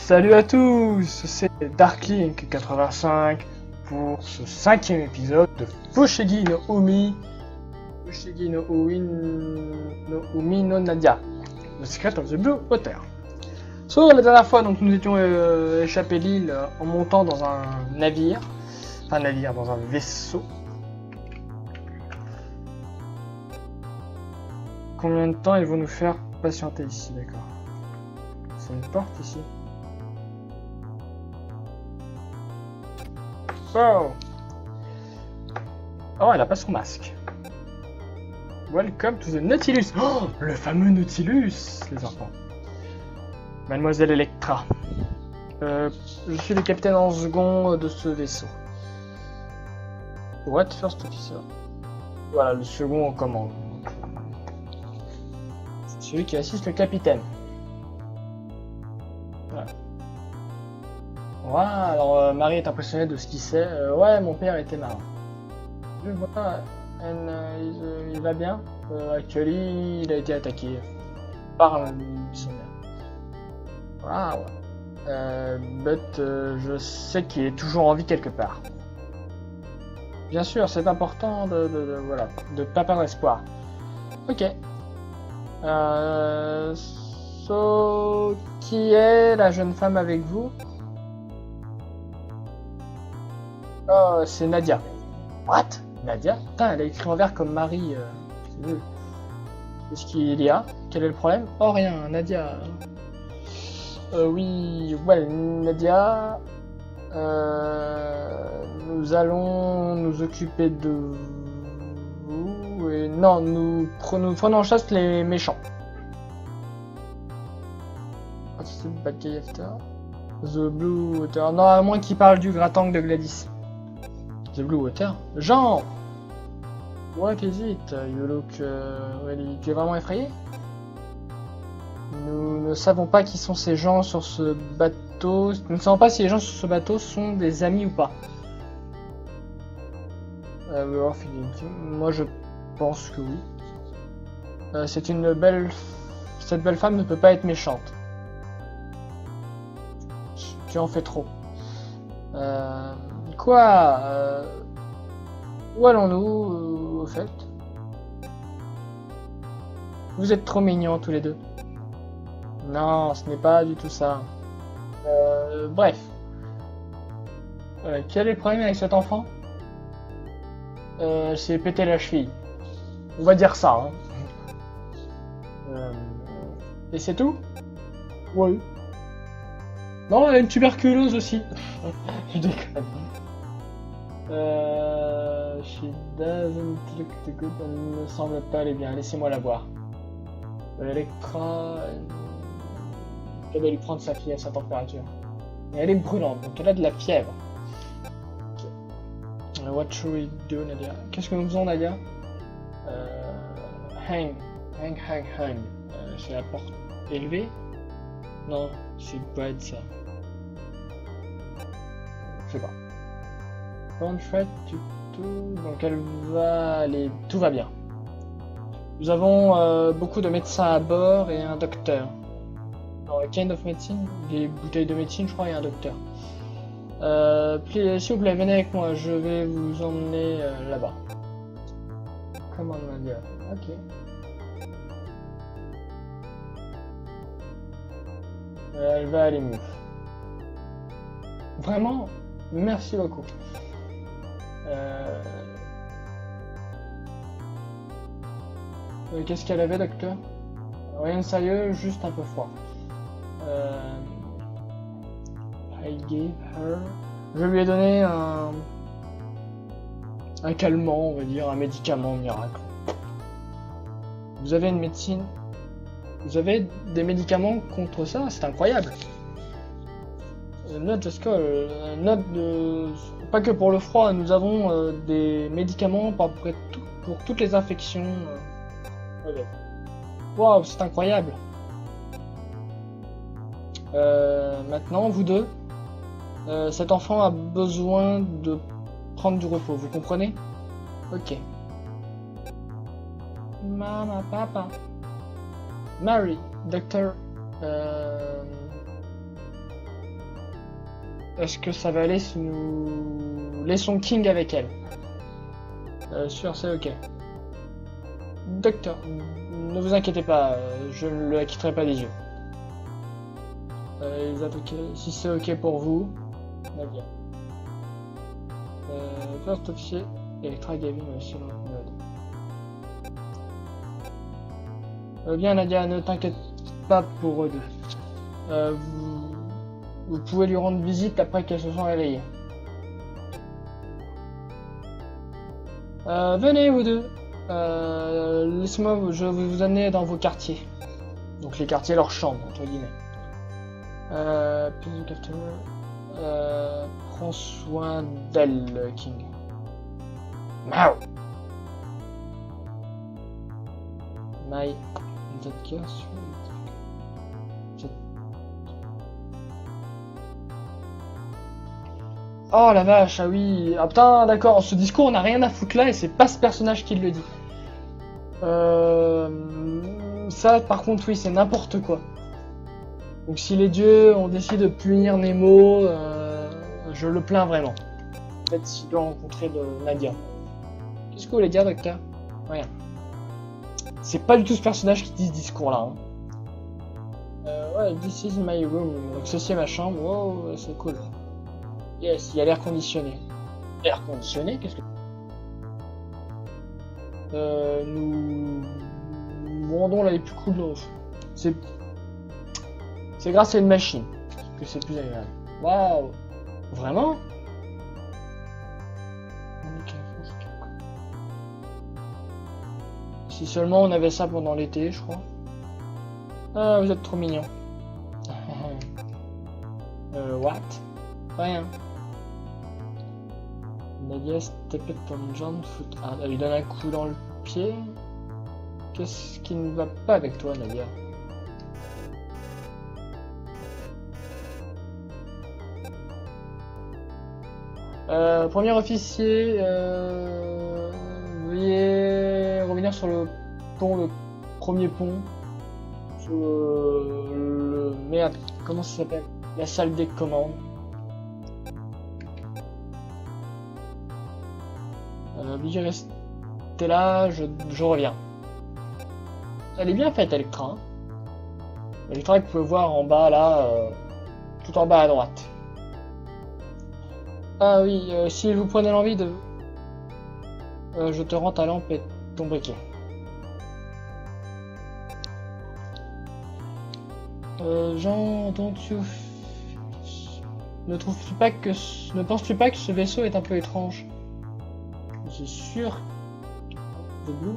Salut à tous, c'est Darklink85 pour ce 5e épisode de Fushigi no Umi no Nadia, The Secret of the Blue Water. So, la dernière fois, donc, nous étions échappés l'île en montant dans un navire, dans un vaisseau. Combien de temps ils vont nous faire patienter ici, d'accord? C'est une porte ici. Oh, oh, elle a pas son masque. Welcome to the Nautilus. Oh, le fameux Nautilus, les enfants. Mademoiselle Electra. Je suis le capitaine en second de ce vaisseau. What first officer? Voilà, le second en commande. C'est celui qui assiste le capitaine. Voilà. Ouais, alors Marie est impressionnée de ce qu'il sait. Ouais, mon père était marin. Je vois, il va bien. Actuellement, il a été attaqué par un missionnaire. Wow. Je sais qu'il est toujours en vie quelque part. Bien sûr, c'est important de pas perdre espoir. Ok. Qui est la jeune femme avec vous? Oh, c'est Nadia. What? Nadia? Putain, elle a écrit en vert comme Marie. C'est nul. Qu'est-ce qu'il y a? Quel est le problème? Oh, rien, Nadia. Oui, well, Nadia. Nous allons nous occuper de vous. Et non, nous prenons en chasse les méchants. What's the bad guy after? The Blue Water. Non, à moins qu'il parle du gratangle de Gladys. The Blue Water. Jean! What is it? You look really... Tu es vraiment effrayé? Nous ne savons pas qui sont ces gens sur ce bateau. Nous ne savons pas si les gens sur ce bateau sont des amis ou pas. Moi je pense que oui. Cette belle femme ne peut pas être méchante. Tu en fais trop. Quoi? Où allons-nous, au fait? Vous êtes trop mignons tous les deux. Non, ce n'est pas du tout ça. Bref. Quel est le problème avec cet enfant? C'est péter la cheville. On va dire ça. Hein. Et c'est tout? Oui. Non, elle a une tuberculose aussi. Je déconne. She doesn't look too good. Elle ne semble pas aller bien. Laissez-moi la voir. Electra. Elle va lui prendre sa fille à sa température. Et elle est brûlante, donc elle a de la fièvre. Okay. What should we do, Nadia? Qu'est-ce que nous faisons, Nadia? Hang. C'est la porte élevée? Non, c'est pas être ça. Je sais pas. Don't fret, donc elle va aller. Tout va bien. Nous avons beaucoup de médecins à bord et un docteur. Non, kind of medicine, des bouteilles de médecine, je crois, et un docteur. S'il vous plaît, venez avec moi, je vais vous emmener là-bas. Comment on va dire? Ok. Elle va aller mieux. Vraiment, merci beaucoup. Qu'est-ce qu'elle avait, docteur? Rien de sérieux, juste un peu froid. I gave her... Je lui ai donné un calmant, on va dire, un médicament miracle. Vous avez une médecine? Vous avez des médicaments contre ça? C'est incroyable. Not just pas que pour le froid, nous avons des médicaments pour toutes les infections. Waouh, c'est incroyable. Maintenant, vous deux, cet enfant a besoin de prendre du repos, vous comprenez? Ok. Maman, papa. Mary, docteur. est-ce que ça va aller si nous laissons King avec elle? Sûr, c'est ok. Docteur, ne vous inquiétez pas, je ne le quitterai pas des yeux. Si c'est ok pour vous, Nadia. First officier, Electra Gavin aussi dans le mode. Bien Nadia, ne t'inquiète pas pour eux deux. Vous pouvez lui rendre visite après qu'elles se sont réveillées. Venez vous deux. Laissez-moi, je vais vous amener dans vos quartiers. Donc les quartiers, leurs chambres, entre guillemets. Prends soin d'elle, King. Mao. My Oh la vache, ah oui. Ah putain, d'accord, ce discours on n'a rien à foutre là et c'est pas ce personnage qui le dit. Ça par contre oui, c'est n'importe quoi. Donc si les dieux ont décidé de punir Nemo, je le plains vraiment. En fait, s'il doit rencontrer Nadia. Qu'est-ce que vous voulez dire, docteur? Rien. C'est pas du tout ce personnage qui dit ce discours-là. Hein. Ouais, this is my room. Donc ceci est ma chambre. Wow, c'est cool. Yes, il y a l'air conditionné. L'air conditionné? Qu'est-ce que... nous rendons là les plus cool de l'offre. C'est grâce à une machine que c'est plus agréable. Waouh! Vraiment? Si seulement on avait ça pendant l'été, je crois. Ah, vous êtes trop mignon. What? Rien. Nadia step it from John foot. Ah, elle lui donne un coup dans le pied. Qu'est-ce qui ne va pas avec toi, Nadia? Premier officier, veuillez revenir sur le pont, le premier pont. Sur le... Merde, comment ça s'appelle? La salle des commandes. Veuillez rester là, je reviens. Elle est bien faite, Electra. Hein. Electra, que vous pouvez voir en bas, là, tout en bas à droite. Ah oui, si vous prenez l'envie de... je te rends ta lampe et ton briquet. Jean, ne penses-tu pas que ce vaisseau est un peu étrange? C'est sûr. The Blue.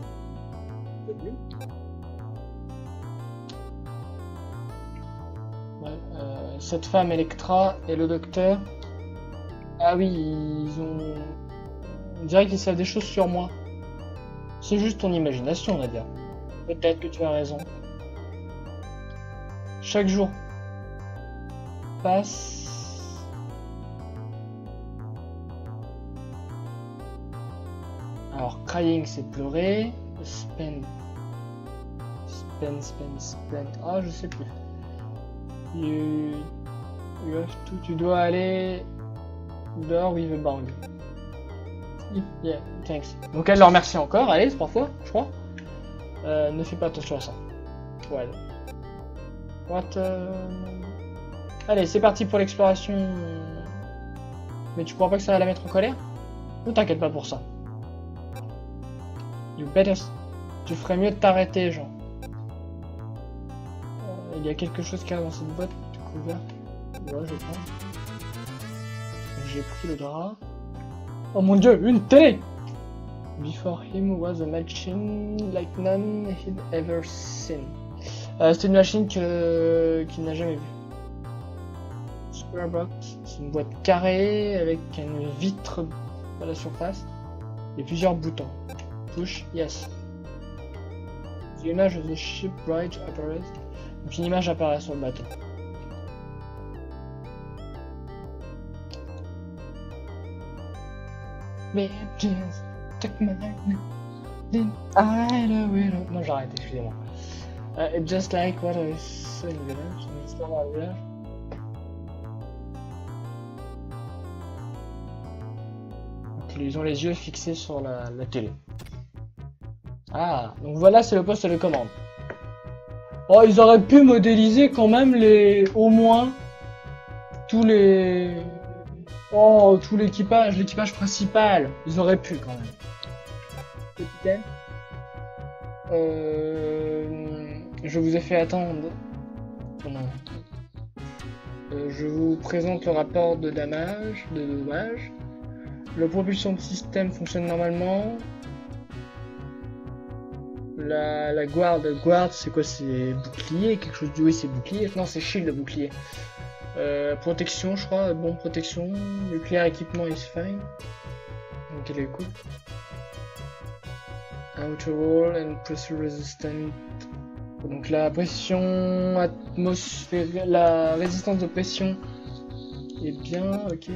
Ouais, cette femme Electra et le docteur. Ah oui, on dirait qu'ils savent des choses sur moi. C'est juste ton imagination, Nadia. Peut-être que tu as raison. Chaque jour passe. Alors, crying, c'est pleurer. Spend. Ah, je sais plus. Tu dois aller dehors with a bang. Yeah, thanks. Donc elle le remercie encore, allez, 3 fois, je crois. Ne fais pas attention à ça. Ouais. Allez, c'est parti pour l'exploration. Mais tu crois pas que ça va la mettre en colère? Ne t'inquiète pas pour ça. You better... Tu ferais mieux de t'arrêter, Jean. Il y a quelque chose qui a dans cette boîte couverte. Ouais, je pense. J'ai pris le drap. Oh mon dieu, une télé! Before him was a machine like none he'd ever seen. C'est une machine qu'il n'a jamais vue. Square box, c'est une boîte carrée avec une vitre à la surface et plusieurs boutons. Push, yes. The image of the shipwright appears. Donc une image apparaît sur le bateau. Mais just took my then I will. Non, j'arrête, excusez-moi. It's just like what I saw in the village. ils ont les yeux fixés sur la télé. Ah, donc voilà, c'est le poste de commande. Oh, ils auraient pu modéliser quand même au moins tous les, tout l'équipage principal. Ils auraient pu quand même. Capitaine, je vous ai fait attendre. Oh non. Je vous présente le rapport de dommage. Le propulsion de système fonctionne normalement. La guard, c'est quoi? C'est bouclier, quelque chose du... Oui, c'est bouclier. Non, c'est shield, bouclier. Protection, je crois. Bon, protection. Nucléaire équipement is fine. Donc, il est cool. Outer wall and pressure resistant. Donc, la pression atmosphérique, la résistance de pression est bien, ok.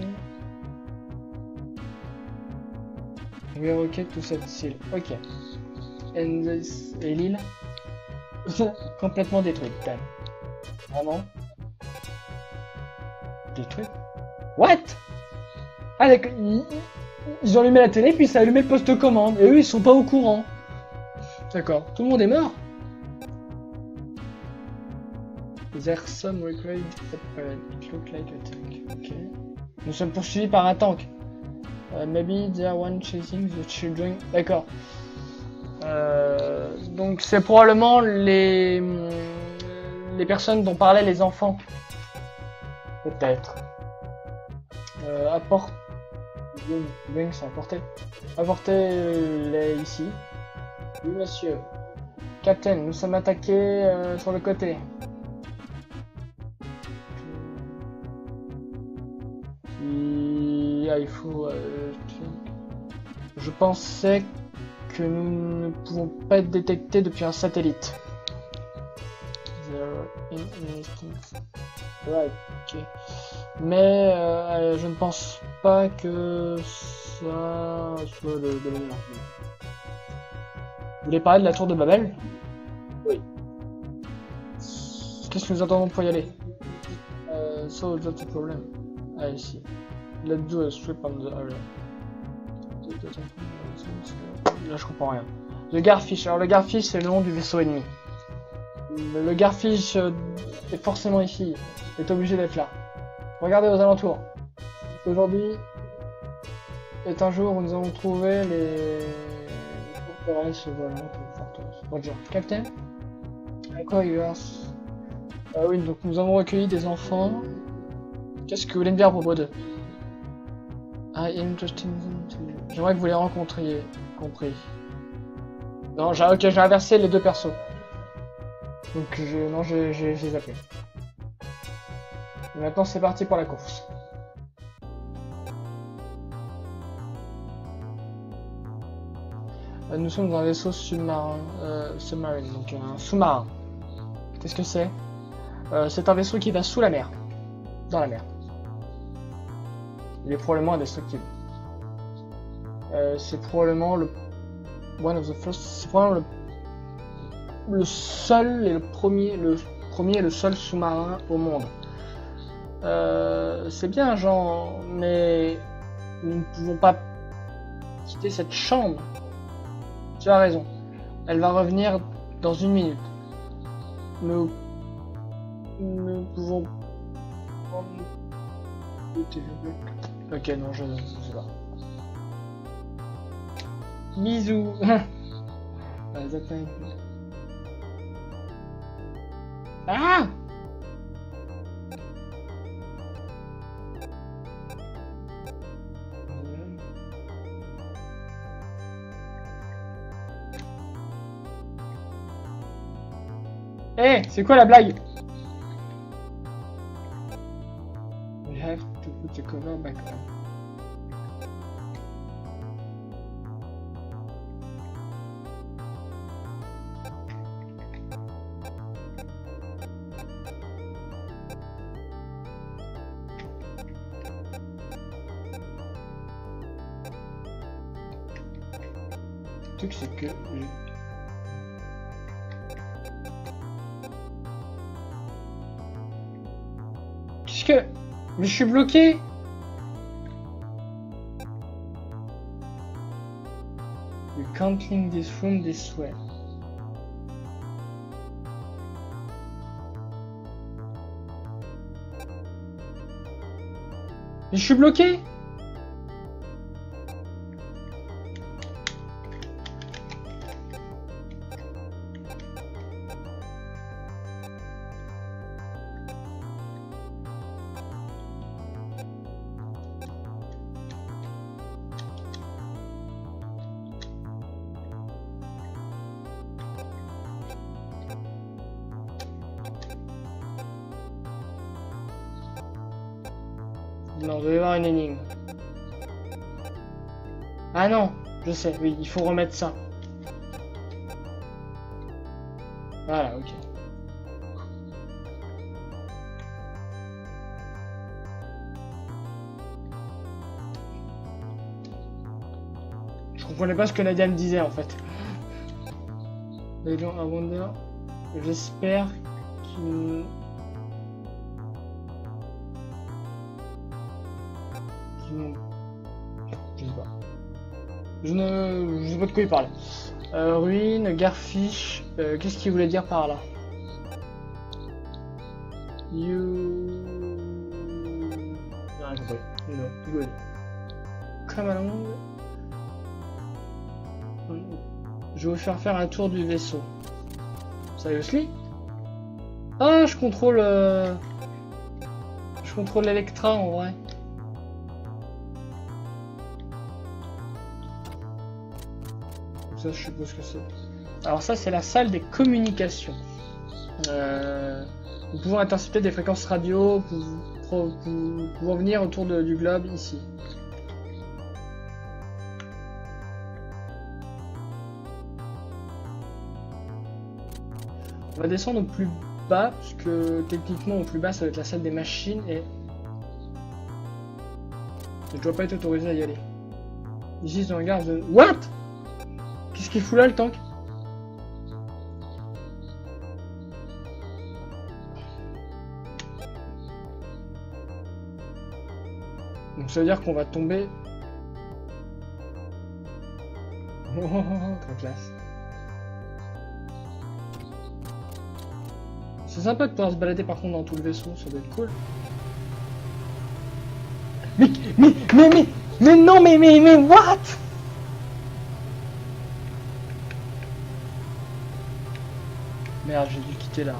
We are okay to set seal. Ok. And this... Et l'île complètement détruite. Vraiment détruite. What? Ah d'accord, ils ont allumé la télé puis ça a allumé le poste de commande. Et eux ils sont pas au courant. D'accord, tout le monde est mort. There's some required it look like a tank. Ok. Nous sommes poursuivis par un tank. Maybe they are one chasing the children. D'accord. Donc c'est probablement les personnes dont parlaient les enfants. Peut-être. Apporte. C'est apporté. Apportez-les ici. Oui monsieur. Captain, nous sommes attaqués sur le côté. Il faut... je pensais que nous ne pouvons pas être détectés depuis un satellite. Right, ok. Mais je ne pense pas que ça soit de l'énergie. Vous voulez parler de la tour de Babel? Oui. Qu'est-ce que nous attendons pour y aller? So that's the problem. Ah ici. Let's do a strip on the area. Là je comprends rien. Le Garfish. Alors le Garfish c'est le nom du vaisseau ennemi. Le Garfish est forcément ici. Il est obligé d'être là. Regardez aux alentours. Aujourd'hui est un jour où nous avons trouvé les forteresses volantes. Roger. Captain? Quoi il oui, donc nous avons recueilli des enfants. Qu'est-ce que vous voulez me dire à propos d'eux? J'aimerais que vous les rencontriez. Compris. Non, ok, j'ai inversé les deux persos. Donc j'ai zappé. Et maintenant c'est parti pour la course. Nous sommes dans un vaisseau submarine, donc un sous-marin. Qu'est-ce que c'est? C'est un vaisseau qui va sous la mer. Dans la mer. Il est probablement indestructible. C'est probablement le c'est probablement le seul et le premier et le seul sous-marin au monde. C'est bien genre, mais nous ne pouvons pas quitter cette chambre. Tu as raison. Elle va revenir dans 1 minute. Nous pouvons... Ok, non, je sais pas. Bisous. Ah! Eh, c'est quoi la blague? We have to put the cover back on. Le truc c'est que mais je suis bloqué. can't link this room this way. Mais je suis bloqué. Non, il doit y avoir une énigme. Ah non, je sais, oui, il faut remettre ça. Voilà, ok. Je comprenais pas ce que Nadia me disait en fait. Les gens à Wonder, j'espère qu'ils... Je sais pas. Je sais pas de quoi il parlait. Ruine, Garfish. Qu'est-ce qu'il voulait dire par là? You. J'ai rien compris. No, good. Come along. Je vais vous faire un tour du vaisseau. Seriously? Ah, je contrôle. Je contrôle l'Electra en vrai. Ça, je suppose que c'est. Alors ça, c'est la salle des communications. Nous pouvons intercepter des fréquences radio pour venir autour du globe ici. On va descendre au plus bas, puisque techniquement au plus bas, ça va être la salle des machines et je dois pas être autorisé à y aller. Ici, je regarde. What? Qu'est-ce qu'il fout là, le tank? Donc ça veut dire qu'on va tomber... Oh, trop classe. C'est sympa de pouvoir se balader par contre dans tout le vaisseau, ça doit être cool. Mais non, mais what? Merde, j'ai dû quitter la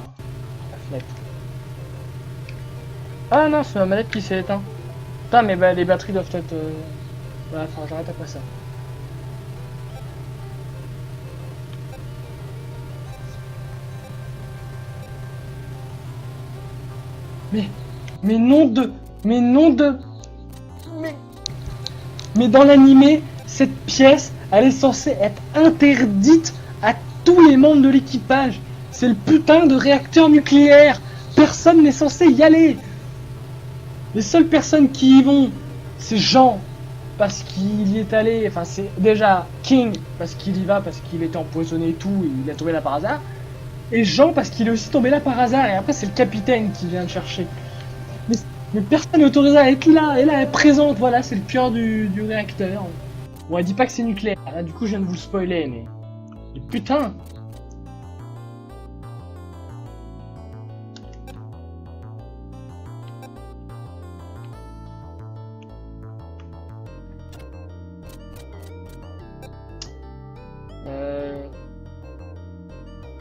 fenêtre. Ah non, c'est ma manette qui s'est éteinte. Putain, mais bah, les batteries doivent être... Voilà, enfin, j'arrête après ça. Mais non de... Mais dans l'animé, cette pièce, elle est censée être interdite à tous les membres de l'équipage. C'est le putain de réacteur nucléaire. Personne n'est censé y aller. Les seules personnes qui y vont, c'est Jean, parce qu'il y est allé. Enfin, c'est déjà King, parce qu'il y va, parce qu'il était empoisonné et tout, et il est tombé là par hasard. Et Jean, parce qu'il est aussi tombé là par hasard. Et après, c'est le capitaine qui vient le chercher. Mais personne n'est autorisé à être là. Et là, elle est présente. Voilà, c'est le cœur du réacteur. Bon, elle dit pas que c'est nucléaire. Là, du coup, je viens de vous le spoiler, mais putain.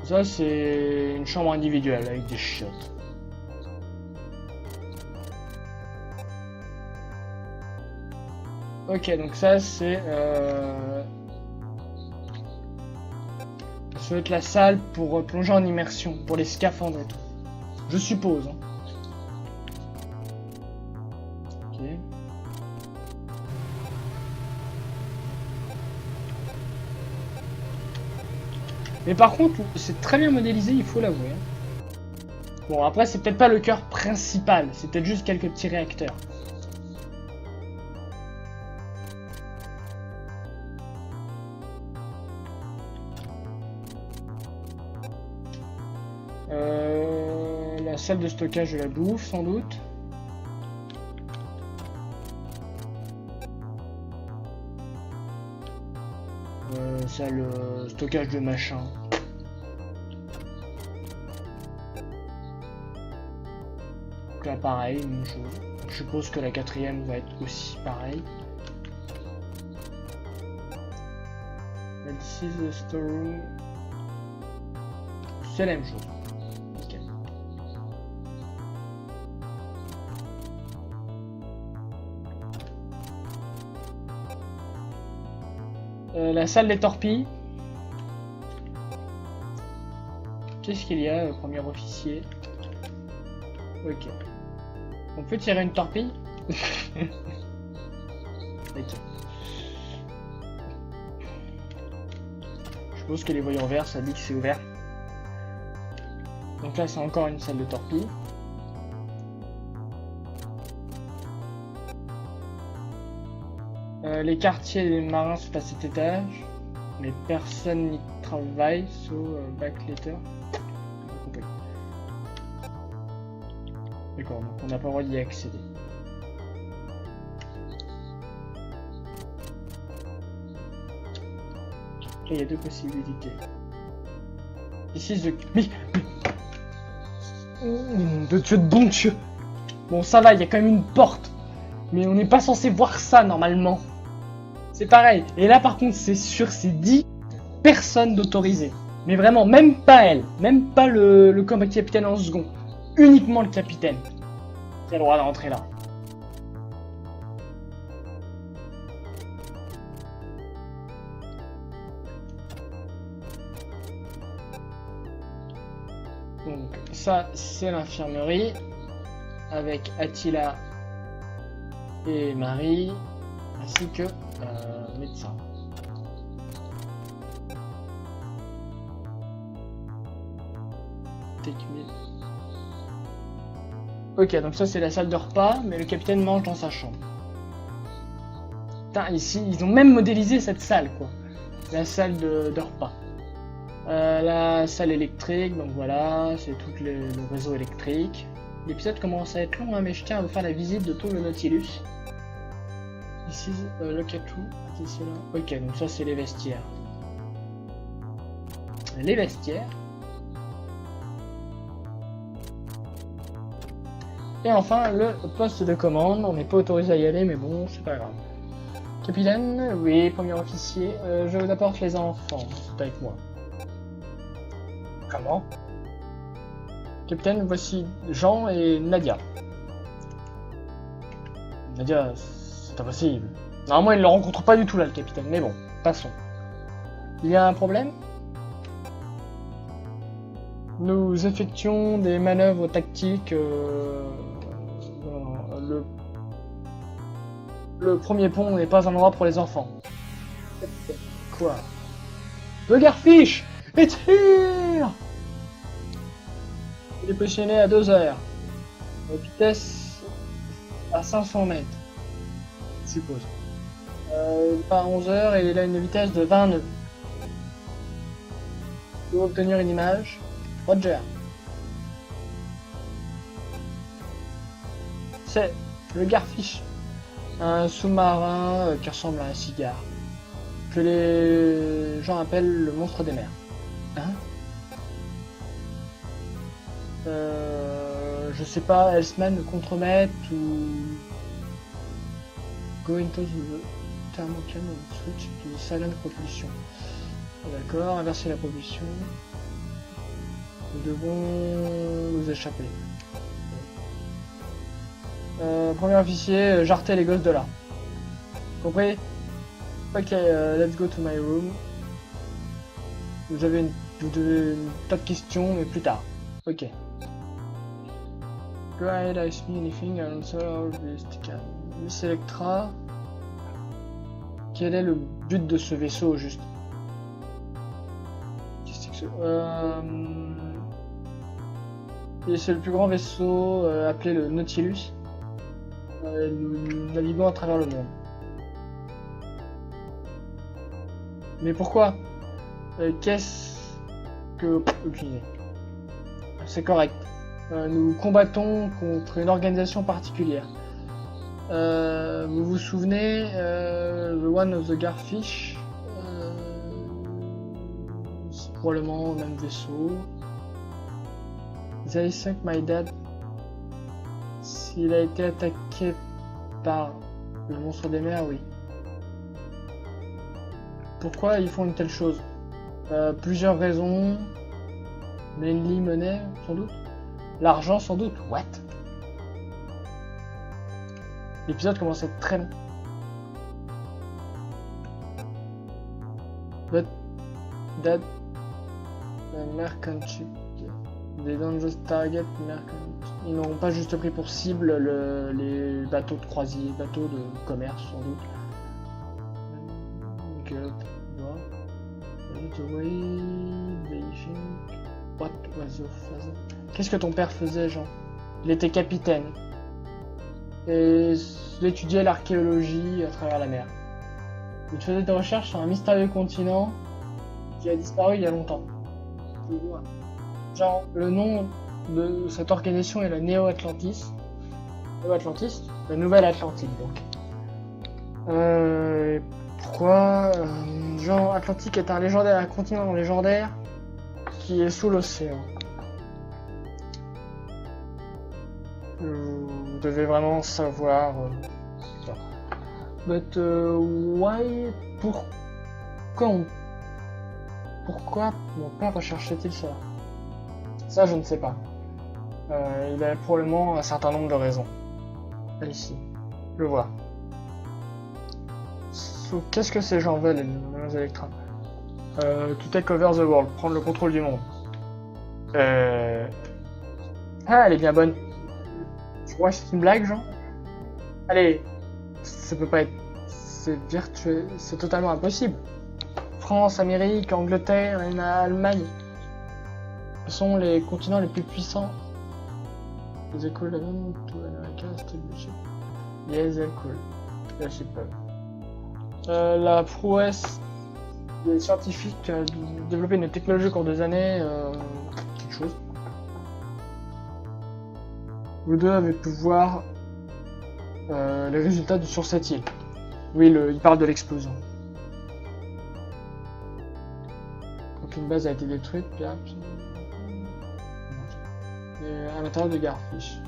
Ça, c'est une chambre individuelle avec des chiottes. Ok, donc ça, c'est... Ça va être la salle pour plonger en immersion, pour les scaphandres et tout. Je suppose. Hein. Ok. Mais par contre, c'est très bien modélisé, il faut l'avouer. Bon, après, c'est peut-être pas le cœur principal, c'est peut-être juste quelques petits réacteurs. La salle de stockage de la bouffe, sans doute. salle stockage de machin. Donc là pareil, même chose. Je suppose que la 4ème va être aussi pareil. This is the storeroom. C'est la même chose. Nickel. La salle des torpilles. Qu'est-ce qu'il y a, premier officier? Ok. On peut tirer une torpille? Ok. Je suppose que les voyants verts, ça dit que c'est ouvert. Donc là, c'est encore une salle de torpille. Les quartiers des marins sont à cet étage, mais personne n'y travaille, so back later. D'accord, donc on n'a pas le droit d'y accéder. Il y a deux possibilités. Ici, mais... de Dieu de bon Dieu. Bon, ça va, il y a quand même une porte. Mais on n'est pas censé voir ça, normalement. C'est pareil. Et là, par contre, c'est sûr, c'est dit personne d'autorisé. Mais vraiment, même pas elle. Même pas le capitaine en second. Uniquement le capitaine qui a le droit de rentrer là. Donc ça c'est l'infirmerie avec Attila et Marie ainsi que médecin. Ok, donc ça c'est la salle de repas, mais le capitaine mange dans sa chambre. Putain, ici ils ont même modélisé cette salle quoi, la salle de repas. La salle électrique, donc voilà, c'est tout le réseau électrique. L'épisode commence à être long, hein, mais je tiens à vous faire la visite de tout le Nautilus. Ici, look at tout. Ici, là. Ok, donc ça c'est les vestiaires. Les vestiaires. Et enfin, le poste de commande. On n'est pas autorisé à y aller, mais bon, c'est pas grave. Capitaine, oui, premier officier, je vous apporte les enfants, c'est avec moi. Comment? Capitaine, voici Jean et Nadia. Nadia, c'est impossible. Normalement, il ne le rencontre pas du tout là, le capitaine, mais bon, passons. Il y a un problème? Nous effectuons des manœuvres tactiques. Le premier pont n'est pas un endroit pour les enfants. Quoi? Le Garfish! Et tire! Il est positionné à 2 heures. La vitesse à 500 mètres. Je suppose. Il part à 11 heures et il a une vitesse de 20 nœuds. Pour obtenir une image, Roger. C'est le Garfish. Un sous-marin qui ressemble à un cigare. Que les gens appellent le monstre des mers. Hein? Je sais pas, Elsman le contremaître ou... Go into the thermocan and switch to silent propulsion. D'accord, inverser la propulsion. Nous devons nous échapper. Premier officier, jarter les gosses de là. Compris? Ok, let's go to my room. Vous avez une tas de questions, mais plus tard. Ok. Go ahead, ask me anything, I'll answer all this. Miss Electra. Quel est le but de ce vaisseau, juste? C'est le plus grand vaisseau appelé le Nautilus. Nous naviguons à travers le monde. Mais pourquoi? Qu'est-ce que... Aucune idée. C'est correct. Nous combattons contre une organisation particulière. Vous vous souvenez, The One of the Garfish, probablement au même vaisseau. They think my dad. S'il a été attaqué par le monstre des mers, oui. Pourquoi ils font une telle chose? Plusieurs raisons. Mainly money, sans doute. L'argent, sans doute. What? L'épisode commence à être très long. But that merchant. They don't just target merchant. Ils n'ont pas juste pris pour cible les bateaux de croisière, bateaux de commerce, sans doute. Qu'est-ce que ton père faisait, Jean? Il était capitaine. Et il étudiait l'archéologie à travers la mer. Il faisait des recherches sur un mystérieux continent qui a disparu il y a longtemps. Genre, le nom de cette organisation est la Néo-Atlantis. Néo-Atlantis? La Nouvelle Atlantide, donc. Pourquoi genre, Atlantique est un continent légendaire qui est sous l'océan. Vous devez vraiment savoir ça. But why? Pourquoi mon père recherchait-il ça? Ça, je ne sais pas. Il a probablement un certain nombre de raisons. Ici, je le vois. So, qu'est-ce que ces gens veulent, les Electra? To take over the world, prendre le contrôle du monde. Ah, elle est bien bonne. Tu crois que c'est une blague, Jean? Allez, ça peut pas être... C'est virtuel, c'est totalement impossible. France, Amérique, Angleterre et Allemagne. Ce sont les continents les plus puissants. Les écoles de tout America, c'était le budget. Yes, they're cool. Yeah, she peut. La prouesse des scientifiques a développé une technologie au cours des années. Quelque chose. Vous deux avez pu voir les résultats sur cette île. Oui, il parle de l'explosion. Donc une base a été détruite, puis à l'intérieur de Garfish.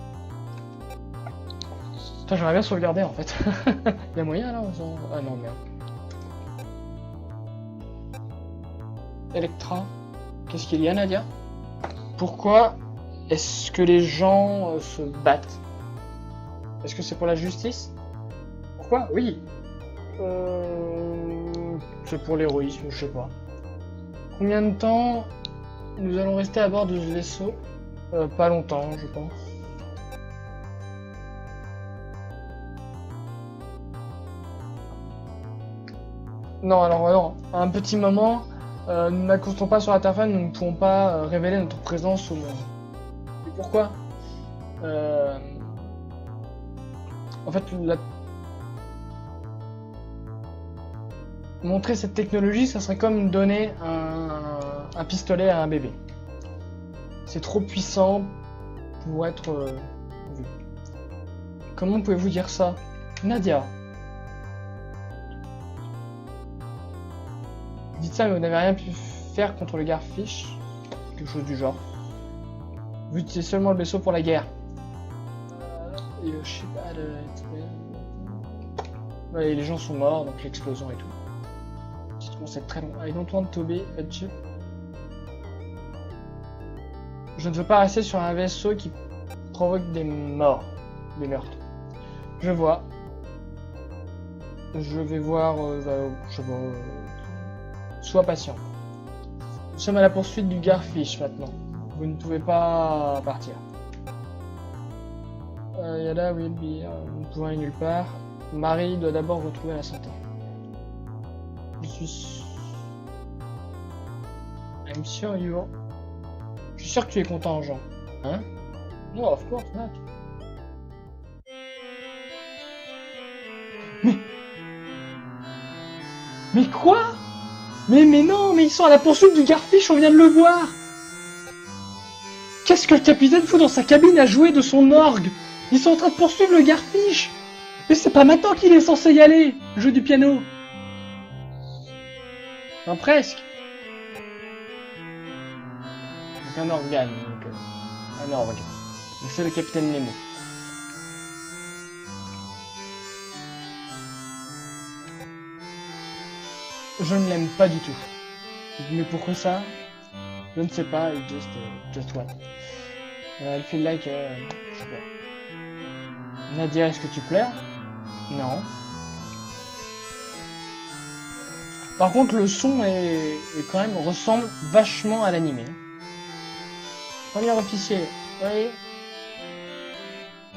Putain, j'aimerais bien sauvegarder en fait. Il y a moyen là? Ah non, merde. Electra. Qu'est-ce qu'il y a, Nadia? Pourquoi est-ce que les gens se battent? Est-ce que c'est pour la justice? Pourquoi? Oui. C'est pour l'héroïsme, je sais pas. Combien de temps nous allons rester à bord de ce vaisseau? Pas longtemps, je pense. Non, alors non. Un petit moment, nous n'accostons pas sur la Terre, nous ne pouvons pas révéler notre présence au monde. Et pourquoi? En fait, montrer cette technologie, ça serait comme donner un pistolet à un bébé. C'est trop puissant pour être vu. Comment pouvez-vous dire ça? Nadia. Vous dites ça, mais vous n'avez rien pu faire contre le Garfish. Quelque chose du genre. Vous utilisez seulement le vaisseau pour la guerre. Je sais pas, ouais, les gens sont morts, donc l'explosion et tout. Petit concept très long. I don't want to be a chip. Je ne veux pas rester sur un vaisseau qui provoque des morts, des meurtres. Je vois. Je vais voir. Je sais pas. Sois patient. Nous sommes à la poursuite du Garfish maintenant. Vous ne pouvez pas partir. Yada will be. Nous ne pouvons aller nulle part. Marie doit d'abord retrouver la santé. Je suis. I'm sure you are. Je suis sûr que tu es content, Jean. Hein? No, of course not. Mais quoi? Mais non, mais ils sont à la poursuite du Garfish, on vient de le voir. Qu'est-ce que le capitaine fout dans sa cabine à jouer de son orgue? Ils sont en train de poursuivre le Garfish. Mais c'est pas maintenant qu'il est censé y aller, jouer du piano. Enfin, presque. Donc un organe, donc un orgue. Donc c'est le capitaine Nemo. Je ne l'aime pas du tout. Mais pourquoi ça? Je ne sais pas, just what. I feel like, je sais pas. Nadia, est-ce que tu pleures? Non. Par contre, le son est quand même ressemble vachement à l'animé. Premier officier, oui.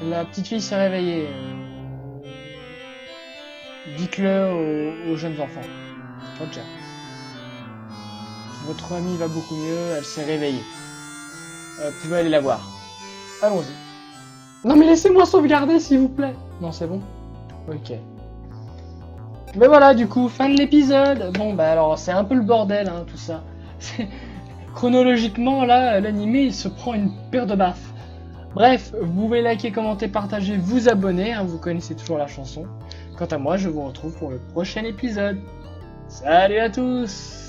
La petite fille s'est réveillée. Dites-le aux jeunes enfants. Roger. Votre amie va beaucoup mieux, elle s'est réveillée. Vous pouvez aller la voir. Allons-y. Non mais laissez-moi sauvegarder s'il vous plaît. Non c'est bon. Ok. Mais voilà du coup, fin de l'épisode. Bon bah alors c'est un peu le bordel hein, tout ça. Chronologiquement là, l'animé il se prend une paire de baffes. Bref, vous pouvez liker, commenter, partager, vous abonner, hein, vous connaissez toujours la chanson. Quant à moi, je vous retrouve pour le prochain épisode. Salut à tous!